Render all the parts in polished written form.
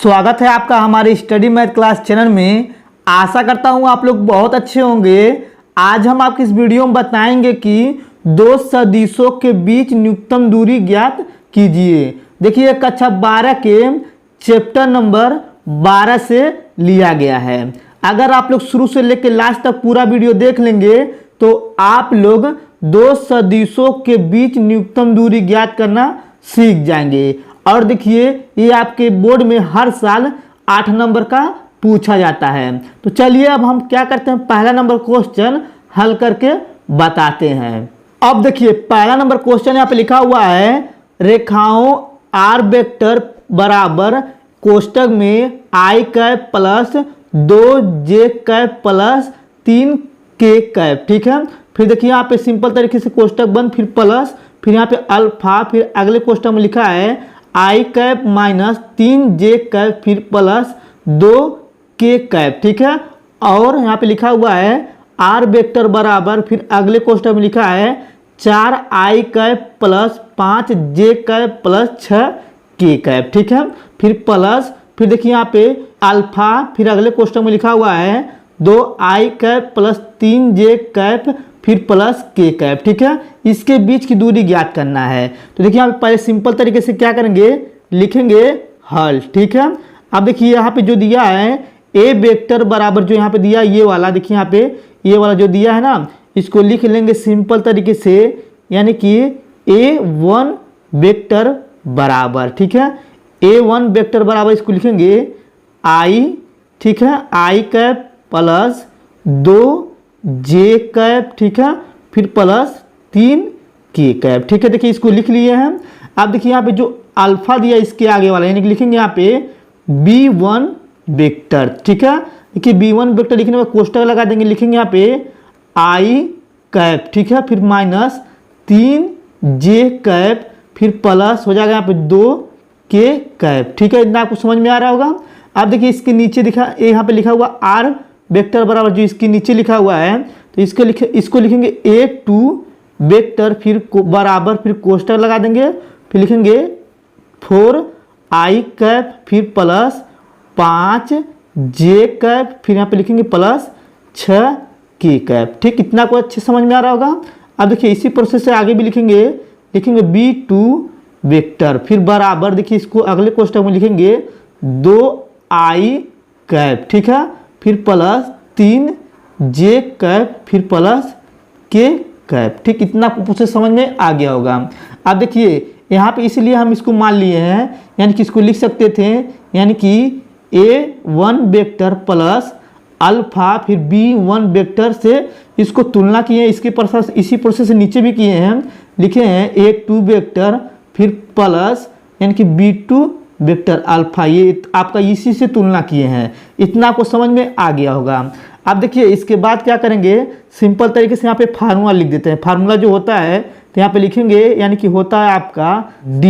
स्वागत है आपका हमारे स्टडी मैथ क्लास चैनल में। आशा करता हूँ आप लोग बहुत अच्छे होंगे। आज हम आपको इस वीडियो में बताएंगे कि दो सदिशों के बीच न्यूनतम दूरी ज्ञात कीजिए। देखिए कक्षा 12 के चैप्टर नंबर 12 से लिया गया है। अगर आप लोग शुरू से लेकर लास्ट तक पूरा वीडियो देख लेंगे तो आप लोग दो सदिशों के बीच न्यूनतम दूरी ज्ञात करना सीख जाएंगे। और देखिए ये आपके बोर्ड में हर साल 8 नंबर का पूछा जाता है। तो चलिए अब हम क्या करते हैं, पहला नंबर क्वेश्चन हल करके बताते हैं। अब देखिए पहला नंबर क्वेश्चन यहाँ पे लिखा हुआ है, रेखाओं आर वेक्टर बराबर कोष्टक में i cap plus 2j cap plus 3k cap. ठीक है, फिर देखिए यहाँ पे सिंपल तरीके से कोष्टक बंद, फिर प्लस, फिर यहाँ पे अल्फा, फिर अगले कोष्टक में लिखा है आई कैप माइनस 3j कैप, फिर प्लस 2k कैप। ठीक है, और यहाँ पे लिखा हुआ है आर वेक्टर बराबर, फिर अगले कोष्टक में लिखा है 4i cap plus 5j cap plus 6k cap. ठीक है, फिर प्लस, फिर देखिए यहाँ पे अल्फा, फिर अगले क्वेश्चन में लिखा हुआ है 2i cap plus 3j cap फिर प्लस k कैप। ठीक है, इसके बीच की दूरी ज्ञात करना है। तो देखिए यहाँ पे पहले सिंपल तरीके से क्या करेंगे, लिखेंगे हल। ठीक है, अब देखिए यहाँ पे जो दिया है a वेक्टर बराबर, जो यहाँ पे दिया ये वाला, देखिए यहाँ पे ये वाला जो दिया है ना, इसको लिख लेंगे सिंपल तरीके से, यानी कि a1 वेक्टर बराबर। ठीक है, a1 वेक्टर बराबर इसको लिखेंगे i, ठीक है, i cap plus 2j cap, ठीक है, फिर प्लस 3k कैप। ठीक है, देखिए इसको लिख लिए हैं। अब देखिए यहाँ पे जो अल्फा दिया इसके आगे वाला, यानी कि लिखेंगे यहाँ पे b1 वेक्टर। ठीक है, देखिए b1 वेक्टर लिखने में कोष्टक लगा देंगे, लिखेंगे यहाँ पे i कैप, ठीक है, फिर माइनस 3j कैप, फिर प्लस हो जाएगा यहाँ पे 2k कैप। ठीक है, इतना आपको समझ में आ रहा होगा। अब देखिए इसके नीचे दिखा, यहाँ पे लिखा हुआ आर वेक्टर बराबर, जो इसके नीचे लिखा हुआ है, तो इसको लिखेंगे a2 वेक्टर, फिर बराबर, फिर कोष्टक लगा देंगे, फिर लिखेंगे 4i कैप, फिर प्लस 5j कैप, फिर यहाँ पे लिखेंगे प्लस 6k कैप। ठीक, इतना को अच्छे समझ में आ रहा होगा। अब देखिए इसी प्रोसेस से आगे भी लिखेंगे b2 वेक्टर, फिर बराबर, देखिए इसको अगले कोष्टक में लिखेंगे 2i कैप, ठीक है, फिर प्लस 3j कैप, फिर प्लस k कैप। ठीक, इतना प्रोसेस समझ में आ गया होगा। अब देखिए यहाँ पे इसलिए हम इसको मान लिए हैं, यानी कि इसको लिख सकते थे, यानी कि a1 वेक्टर प्लस अल्फा, फिर b1 वेक्टर से इसको तुलना किए, इसके प्रोसेस इसी प्रोसेस से नीचे भी किए हैं, लिखे हैं a2 वेक्टर, फिर प्लस यानी कि b2 वेक्टर अल्फा, ये आपका इसी से तुलना किए हैं। इतना आपको समझ में आ गया होगा। अब देखिए इसके बाद क्या करेंगे, सिंपल तरीके से यहाँ पे फार्मूला लिख देते हैं। फार्मूला जो होता है तो यहाँ पे लिखेंगे, यानी कि होता है आपका d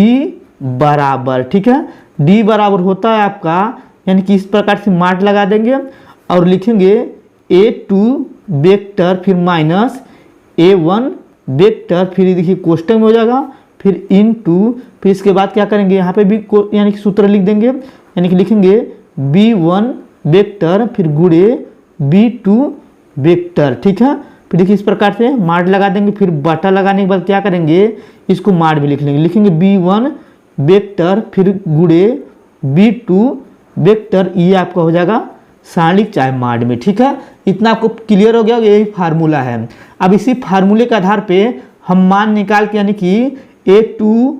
बराबर, ठीक है, d बराबर होता है आपका, यानी कि इस प्रकार से मार्क लगा देंगे और लिखेंगे a2 वेक्टर, फिर माइनस a1 वेक्टर, फिर देखिए कोष्टक में हो जाएगा, फिर इनटू, फिर इसके बाद क्या करेंगे, यहाँ पे भी यानी कि सूत्र लिख देंगे, यानी कि लिखेंगे b1 वेक्टर, फिर गुणे b2 वेक्टर। ठीक है, फिर देखिए इस प्रकार से मार्क लगा देंगे, फिर बटा लगाने के बाद क्या करेंगे, इसको मार्क भी लिख लेंगे, लिखेंगे b1 वेक्टर, फिर गुणे b2 वेक्टर, ये आपका हो जाएगा सारणिक चाहे मार्ड में। ठीक है, इतना आपको क्लियर हो गया, यही फार्मूला है। अब इसी फार्मूले के आधार पे हम मान निकाल के, यानी कि a2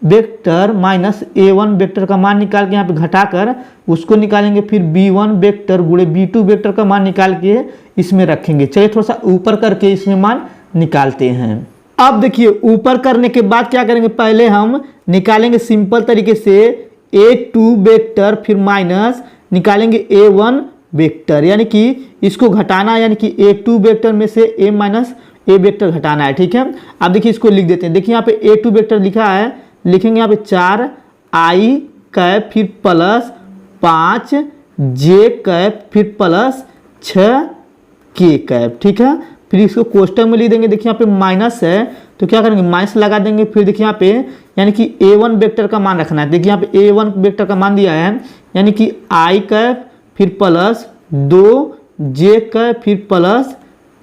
vector minus a1 vector का मान निकाल के यहाँ पे घटाकर उसको निकालेंगे, फिर b1 वेक्टर गुणे b2 वेक्टर का मान निकाल के इसमें रखेंगे। चलिए थोड़ा सा ऊपर करके इसमें मान निकालते हैं। अब देखिए ऊपर करने के बाद क्या करेंगे, पहले हम निकालेंगे सिंपल तरीके से a2 वेक्टर, फिर माइनस निकालेंगे a1 वेक्टर, यानी कि इसको घटाना, यानी कि a2 वेक्टर में से a माइनस a वेक्टर घटाना है। ठीक है, अब देखिए इसको लिख देते हैं। देखिए यहाँ पे a2 वेक्टर लिखा है, लिखेंगे यहाँ पे 4i कैप, फिर प्लस 5j कैप, फिर प्लस 6k कैप। ठीक है, फिर इसको कोष्टक में लिख देंगे। देखिए यहाँ पे माइनस है तो क्या करेंगे, माइनस लगा देंगे, फिर देखिए यहाँ पे यानी कि a1 वेक्टर का मान रखना है। देखिए यहाँ पे a1 वेक्टर का मान दिया है, यानी कि i कैप फिर प्लस 2j कैप फिर प्लस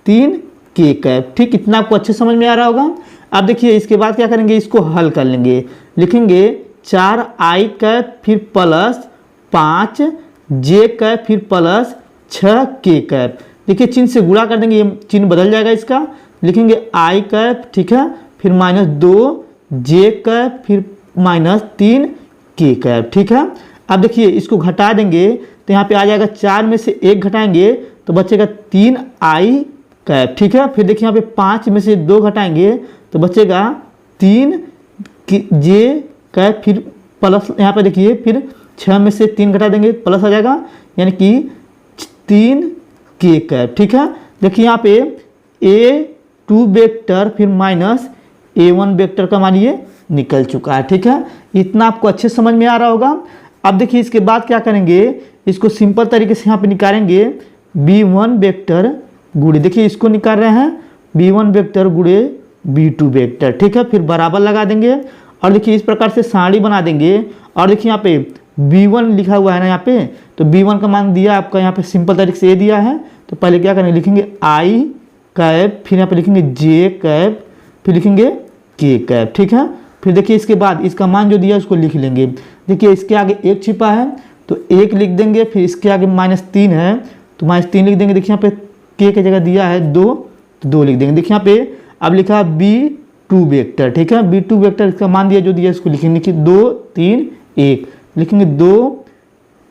3k कैप। ठीक, इतना आपको अच्छे समझ में आ रहा होगा। अब देखिए इसके बाद क्या करेंगे, इसको हल कर लेंगे। लिखेंगे 4i कैप फिर प्लस 5j कैप फिर प्लस 6k कैप। देखिए चिन्ह से गुणा कर देंगे, ये चिन्ह बदल जाएगा इसका। लिखेंगे i कैप, ठीक है, फिर माइनस 2j कैप फिर माइनस 3k कैप। ठीक है, अब देखिए इसको घटा देंगे तो यहाँ पे आ जाएगा 4 में से 1 घटाएंगे तो बचेगा 3i कैप। ठीक है, फिर देखिए यहाँ पे 5 में से 2 घटाएंगे तो बचेगा 3j कैप फिर प्लस यहाँ पे देखिए फिर 6 में से 3 घटा देंगे प्लस आ जाएगा, यानी कि 3k कैप। ठीक है, देखिए यहाँ पे a2 वेक्टर फिर माइनस a1 वेक्टर का मान ये निकल चुका है। ठीक है, इतना आपको अच्छे समझ में आ रहा होगा। अब देखिए इसके बाद क्या करेंगे, इसको सिंपल तरीके से यहाँ पे निकालेंगे b1 वेक्टर गुणे, देखिए इसको निकाल रहे हैं b1 वेक्टर गुणे b2 वेक्टर। ठीक है, फिर बराबर लगा देंगे और देखिए इस प्रकार से सारणी बना देंगे। और देखिए यहाँ पे b1 लिखा हुआ है ना यहाँ पे, तो b1 का मान दिया आपका यहाँ पे सिंपल तरीके से ये दिया है। तो पहले क्या करेंगे, लिखेंगे i कैप फिर यहाँ पे लिखेंगे j कैप फिर लिखेंगे k कैप। ठीक है, फिर देखिए इसके बाद इसका मान जो दिया है उसको लिख लेंगे। देखिए इसके आगे 1 छिपा है तो 1 लिख देंगे, फिर इसके आगे -3 है तो -3 लिख देंगे। देखिए यहाँ पे k की जगह दिया है 2 तो 2 लिख देंगे। देखिए यहाँ पे अब लिखा है b2 वेक्टर। ठीक है, b2 वेक्टर इसका मान दिया जो दिया इसको लिखेंगे कि 2 3 1 लिखेंगे 2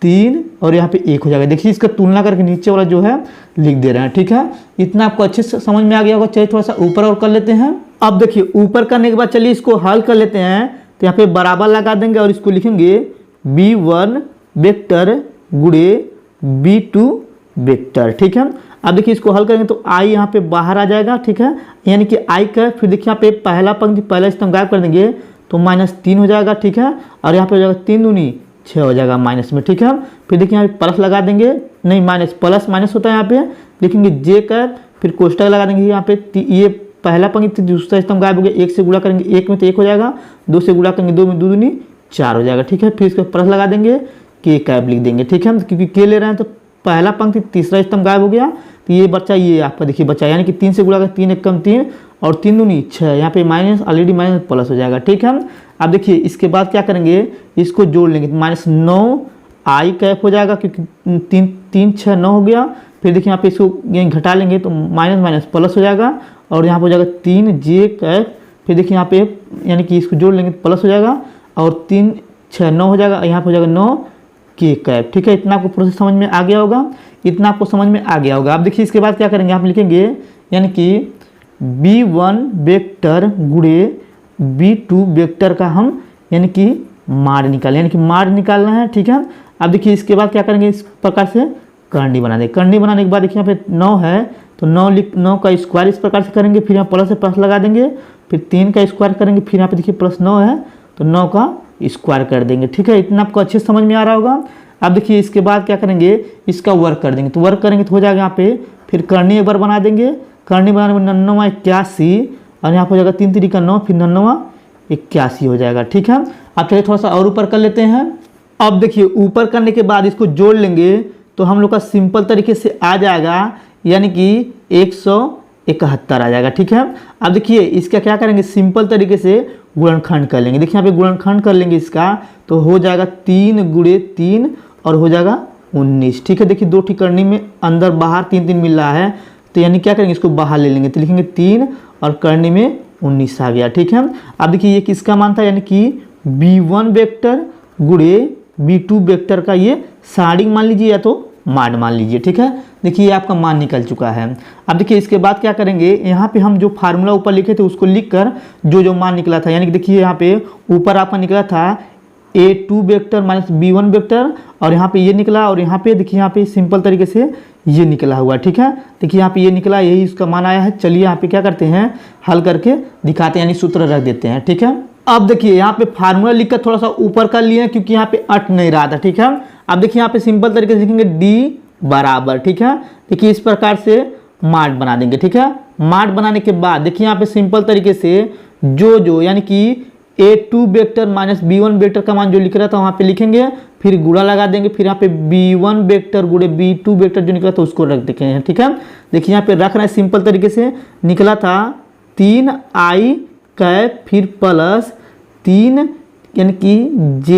3 और यहाँ पे 1 हो जाएगा। देखिए इसका तुलना करके नीचे वाला जो है लिख दे रहे हैं। ठीक है, इतना आपको अच्छे से समझ में आ गया होगा। चलिए थोड़ा सा ऊपर और कर लेते हैं। अब देखिए ऊपर करने के बाद चलिए इसको हल कर लेते हैं। तो यहाँ पे बराबर लगा देंगे और इसको लिखेंगे b1 वेक्टर गुणे b2 वेक्टर। ठीक है, अब देखिए इसको हल करेंगे तो i यहाँ पे बाहर आ जाएगा। ठीक है, यानी कि i का फिर देखिए यहाँ पे पहला पंक्ति पहला स्तंभ गायब कर देंगे तो -3 हो जाएगा। ठीक है, और यहाँ पे हो जाएगा 3 दूनी 6 हो जाएगा माइनस में। ठीक है, फिर देखिए यहाँ पे प्लस लगा देंगे, नहीं माइनस प्लस माइनस होता है यहाँ पे, लिखेंगे j का फिर कोष्टक लगा देंगे। यहाँ पे ये पहला पंक्ति दूसरा स्तंभ गायब हो गया, 1 से गुणा करेंगे 1 में तो 1 हो जाएगा, 2 से गुणा करेंगे 2 में 2 दूनी 4 हो जाएगा। ठीक है, फिर इसको प्लस लगा देंगे, k कैप लिख देंगे। ठीक है, क्योंकि k ले रहे हैं तो पहला पंक्ति तीसरा स्तंभ गायब हो गया तो ये बच्चा ये आपका देखिए बच्चा, यानी कि 3 से गुणा कर 3 1 कम 3 और 3 दूनी 6, यहाँ पे माइनस ऑलरेडी माइनस प्लस हो जाएगा। ठीक है, अब देखिए इसके बाद क्या करेंगे, इसको जोड़ लेंगे तो -9 i कैप हो जाएगा क्योंकि 3 6 9 हो गया। फिर देखिए यहाँ पे इसको यहीं घटा लेंगे तो माइनस माइनस प्लस हो जाएगा और यहाँ पर हो जाएगा 3j कैप। फिर देखिए यहाँ पे यानी कि इसको जोड़ लेंगे तो प्लस हो जाएगा और 3 6 9 हो जाएगा, यहाँ पर हो जाएगा 9k कैप। ठीक है, इतना आपको प्रोसेस समझ में आ गया होगा। इतना आपको समझ में आ गया होगा। अब देखिए इसके बाद क्या करेंगे, आप लिखेंगे यानी कि b1 वेक्टर गुणे b2 वेक्टर का हम यानी कि माड निकालें, यानी कि माड निकालना है। ठीक है, अब देखिए इसके बाद क्या करेंगे, इस प्रकार से करनी बना देंगे। करनी बनाने के बाद देखिए यहाँ पे 9 है तो 9 का स्क्वायर इस प्रकार से करेंगे, फिर यहाँ प्लस से प्लस लगा देंगे, फिर 3 का स्क्वायर करेंगे, फिर यहाँ पे देखिए +9 है तो 9 का स्क्वायर कर देंगे। ठीक है, इतना आपको अच्छे से समझ में आ रहा होगा। अब देखिए इसके बाद क्या करेंगे, इसका वर्क कर देंगे। तो वर्क करेंगे तो हो जाएगा यहाँ पे, फिर करनी एक बार बना देंगे। करनी बनाने में 99 81 और यहाँ पर हो जाएगा 3 3 का 9 फिर 99 81 हो जाएगा। ठीक है, अब चलिए थोड़ा सा और ऊपर कर लेते हैं। अब देखिए ऊपर करने के बाद इसको जोड़ लेंगे तो हम लोग का सिंपल तरीके से आ जाएगा, यानी कि 171 आ जाएगा। ठीक है, अब देखिए इसका क्या करेंगे, सिंपल तरीके से गुणनखंड कर लेंगे। देखिए यहाँ पे गुणनखंड कर लेंगे इसका तो हो जाएगा 3 गुणे 3 और हो जाएगा 19। ठीक है, देखिए 2 ठीक करनी में अंदर बाहर 3 3 मिल रहा है तो यानी क्या करेंगे, इसको बाहर ले लेंगे तो लिखेंगे 3 और करनी में 19 आ गया। ठीक है, अब देखिए ये किसका मान था, यानी कि b1 वेक्टर गुणे b2 वेक्टर का ये सारणिक मान लीजिए या तो माड मान लीजिए। ठीक है, देखिए ये आपका मान निकल चुका है। अब देखिए इसके बाद क्या करेंगे, यहाँ पे हम जो फार्मूला ऊपर लिखे थे उसको लिखकर जो मान निकला था, यानी कि देखिए यहाँ पे ऊपर आपका निकला था a2 vector minus b1 vector और यहाँ पे ये निकला और यहाँ पे देखिए यहाँ पे सिंपल तरीके से ये निकला हुआ। ठीक है, देखिए यहाँ पे ये निकला, यही इसका मान आया है। चलिए यहाँ पे क्या करते हैं, हल करके दिखाते हैं, यानी सूत्र रख देते हैं। ठीक है, अब देखिए यहाँ पे फार्मूला लिखकर थोड़ा सा ऊपर कर लिए क्योंकि यहाँ पे अट नहीं रहा था। ठीक है, अब देखिए यहाँ पे सिंपल तरीके से लिखेंगे d बराबर। ठीक है, देखिए इस प्रकार से माड बना देंगे। ठीक है, माड बनाने के बाद देखिए यहाँ पे सिंपल तरीके से जो यानी कि a2 vector minus b1 vector का मान जो लिख रहा था वहाँ पे लिखेंगे, फिर गुणा लगा देंगे, फिर यहाँ पे b1 वेक्टर गुणे b2 वेक्टर जो निकला था उसको रख देंगे। ठीक है, देखिए यहाँ पे रखना है सिंपल तरीके से। निकला था 3i कैप फिर प्लस 3 यानी कि j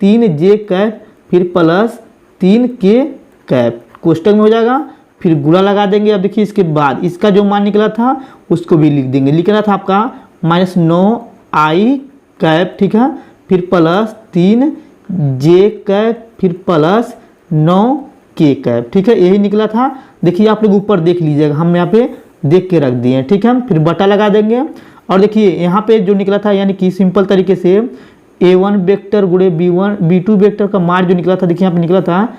3j कैप फिर प्लस 3k कैप कोष्टक में हो जाएगा, फिर गुणा लगा देंगे। अब देखिए इसके बाद इसका जो मान निकला था उसको भी लिख देंगे। लिखना था आपका -9i कैप, ठीक है, फिर प्लस 3j कैप फिर प्लस 9k कैप। ठीक है, यही निकला था। देखिए आप लोग ऊपर देख लीजिएगा, हम यहाँ पे देख के रख दिए हैं। ठीक है, फिर बटा लगा देंगे और देखिए यहाँ पे जो निकला था यानी कि सिंपल तरीके से a1 वेक्टर गुणे b2 वेक्टर का मान जो निकला था, देखिए यहाँ पे निकला था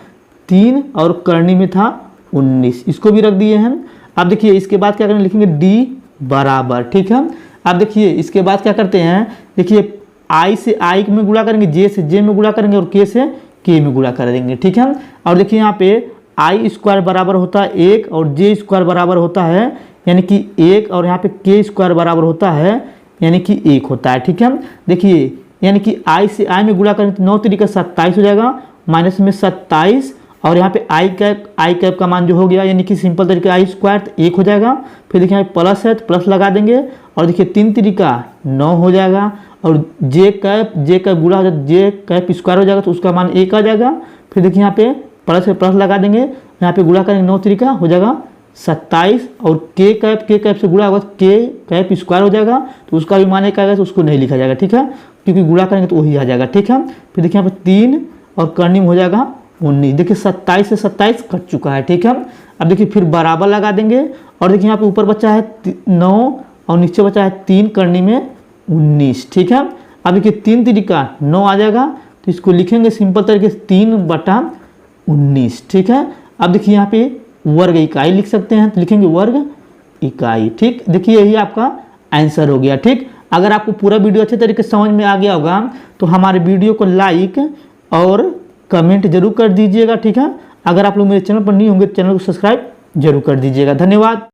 3 और करनी में था 19, इसको भी रख दिए हैं। अब देखिए इसके बाद क्या करेंगे, लिखेंगे d बराबर। ठीक है, अब देखिए इसके बाद क्या करते हैं, देखिए i से i में गुणा करेंगे, j से j में गुणा करेंगे और k से k में गुणा कर देंगे। ठीक है, और देखिए यहाँ पे i स्क्वायर बराबर होता है 1 और j स्क्वायर बराबर होता है यानी कि 1 और यहाँ पे k स्क्वायर बराबर होता है यानी कि 1 होता है। ठीक है, देखिए यानी कि i से i में गुणा करेंगे तो 9 तरीका 27 हो जाएगा, माइनस में 27 और यहाँ पे i कैप का मान जो हो गया यानी कि सिंपल तरीके i स्क्वायर तो 1 हो जाएगा। फिर देखिए यहाँ प्लस है तो प्लस लगा देंगे और देखिए 3 तरीका 9 हो जाएगा और j कैप गुणा हो जाएगा, j कैप स्क्वायर हो जाएगा तो उसका मान 1 आ जाएगा। फिर देखिए यहाँ पे प्लस लगा देंगे, यहाँ पे गुणा करेंगे 9 तरीका हो जाएगा 27 और k कैप से गुणा होगा k कैप स्क्वायर हो जाएगा तो उसका भी मान 1 आएगा तो उसको नहीं लिखा जाएगा। ठीक है, क्योंकि गुणा करेंगे तो वही आ जाएगा। ठीक है, फिर देखिए यहाँ पे 3 और करनी में हो जाएगा 19। देखिए 27 से 27 कट चुका है। ठीक है, अब देखिए फिर बराबर लगा देंगे और देखिए यहाँ पे ऊपर बचा है 9 और नीचे बचा है 3 करनी में 19। ठीक है, अब देखिए 3 तरीका 9 आ जाएगा तो इसको लिखेंगे सिंपल तरीके से 3/19। ठीक है, अब देखिए यहाँ पे वर्ग इकाई लिख सकते हैं तो लिखेंगे वर्ग इकाई। ठीक, देखिए यही आपका आंसर हो गया। ठीक, अगर आपको पूरा वीडियो अच्छे तरीके से समझ में आ गया होगा तो हमारे वीडियो को लाइक और कमेंट जरूर कर दीजिएगा। ठीक है, अगर आप लोग मेरे चैनल पर नहीं होंगे तो चैनल को सब्सक्राइब जरूर कर दीजिएगा। धन्यवाद।